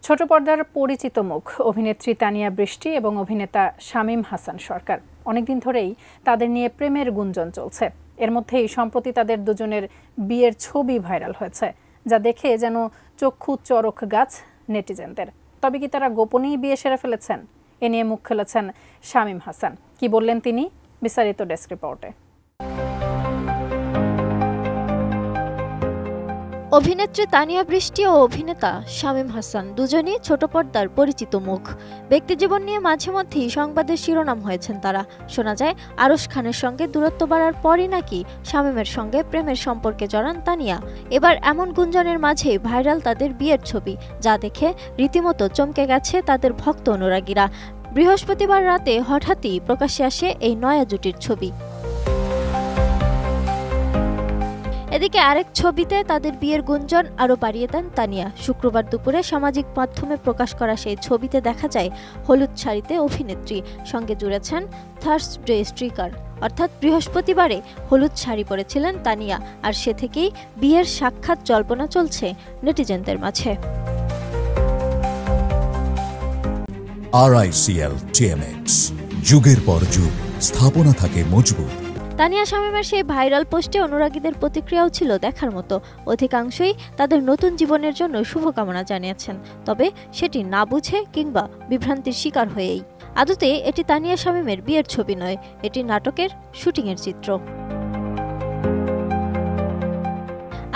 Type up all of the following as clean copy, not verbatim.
ছোট পর্দার পরিচিত মুখ অভিনেত্রী তানিয়া বৃষ্টি এবং অভিনেতা শামীম হাসান সরকার। অনেকদিন ধরেই তাদের নিয়ে প্রেমের গুঞ্জন চলছে। এর মধ্যেই সম্প্রতি তাদের দুজনের বিয়ের ছবি ভাইরাল হয়েছে, যা দেখে যেন চক্ষু চরক গাছ নেটিজেনদের। তবে কি তারা গোপনেই বিয়ে সেরে ফেলেছেন? এ নিয়ে মুখ খুলেছেন শামীম হাসান। কি বললেন তিনি? বিস্তারিত ডেস্ক রিপোর্টে। অভিনেত্রী তানিয়া বৃষ্টি ও অভিনেতা শামীম হাসান দুজনই ছোট পর্দার পরিচিত মুখ। ব্যক্তিজীবন নিয়ে মাঝে মধ্যেই সংবাদের শিরোনাম হয়েছেন তারা। শোনা যায় আরশ খানের সঙ্গে দূরত্ব বাড়ার পরই নাকি শামীমের সঙ্গে প্রেমের সম্পর্কে জড়ান তানিয়া। এবার এমন গুঞ্জনের মাঝেই ভাইরাল তাদের বিয়ের ছবি, যা দেখে রীতিমতো চমকে গেছে তাদের ভক্ত অনুরাগীরা। বৃহস্পতিবার রাতে হঠাৎই প্রকাশ্যে আসে এই নয়া জুটির ছবি। এদিকে আরেক ছবিতে তাদের বিয়ের গুঞ্জন আরও বাড়িয়ে দেন তানিয়া। শুক্রবার দুপুরে সামাজিক মাধ্যমে প্রকাশ করা সেই ছবিতে দেখা যায় হলুদ শাড়িতে অভিনেত্রী, সঙ্গে জুড়েছেন থার্সডে স্টিকার। অর্থাৎ বৃহস্পতিবারে হলুদ শাড়ি পরেছিলেন তানিয়া, আর সে থেকেই বিয়ের সাক্ষাৎ জল্পনা চলছে নেটিজেনদের মাঝে। RICL TMX, যুগের পর যুগ স্থাপনা থাকে মজবুত। তানিয়া শামীমের সেই ভাইরাল পোস্টে অনুরাগীদের প্রতিক্রিয়াও ছিল দেখার মতো। অধিকাংশই তাদের নতুন জীবনের জন্য শুভকামনা জানিয়েছেন, তবে সেটি না বুঝে কিংবা বিভ্রান্তির শিকার হয়েই। আদতে এটি তানিয়া শামীমের বিয়ের ছবি নয়, এটি নাটকের শুটিংয়ের চিত্র।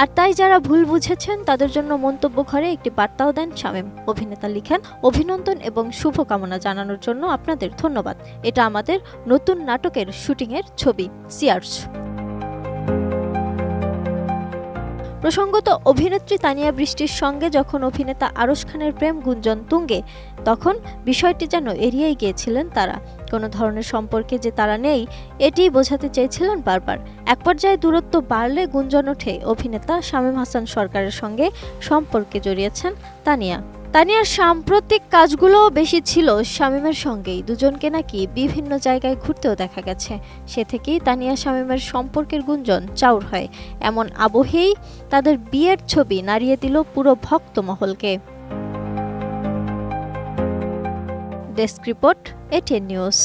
আর তাই যারা ভুল বুঝেছেন তাদের জন্য মন্তব্য ঘরে একটি বার্তাও দেন শামীম। অভিনেতা লিখেন, অভিনন্দন এবং শুভকামনা জানানোর জন্য আপনাদের ধন্যবাদ। এটা আমাদের নতুন নাটকের শুটিংয়ের ছবি। সিয়ার্স। প্রসঙ্গত, অভিনেত্রী তানিয়া বৃষ্টির সঙ্গে যখন অভিনেতা আরশ খানের প্রেম গুঞ্জন তুঙ্গে, তখন বিষয়টি যেন এড়িয়েই গিয়েছিলেন তারা। কোনো ধরনের সম্পর্কে যে তারা নেই, এটিই বোঝাতে চেয়েছিলেন বারবার। এক পর্যায়ে দূরত্ব বাড়লে গুঞ্জন ওঠে অভিনেতা শামীম হাসান সরকারের সঙ্গে সম্পর্কে জড়িয়েছেন তানিয়া। তানিয়ার সাম্প্রতিক কাজগুলোও বেশি ছিল শামীমের সঙ্গেই। দুজনকে নাকি বিভিন্ন জায়গায় ঘুরতেও দেখা গেছে। সে থেকেই তানিয়া শামীমের সম্পর্কের গুঞ্জন চাউর হয়। এমন আবহেই তাদের বিয়ের ছবি নাড়িয়ে দিল পুরো ভক্ত মহলকে। Desk report, ATN news.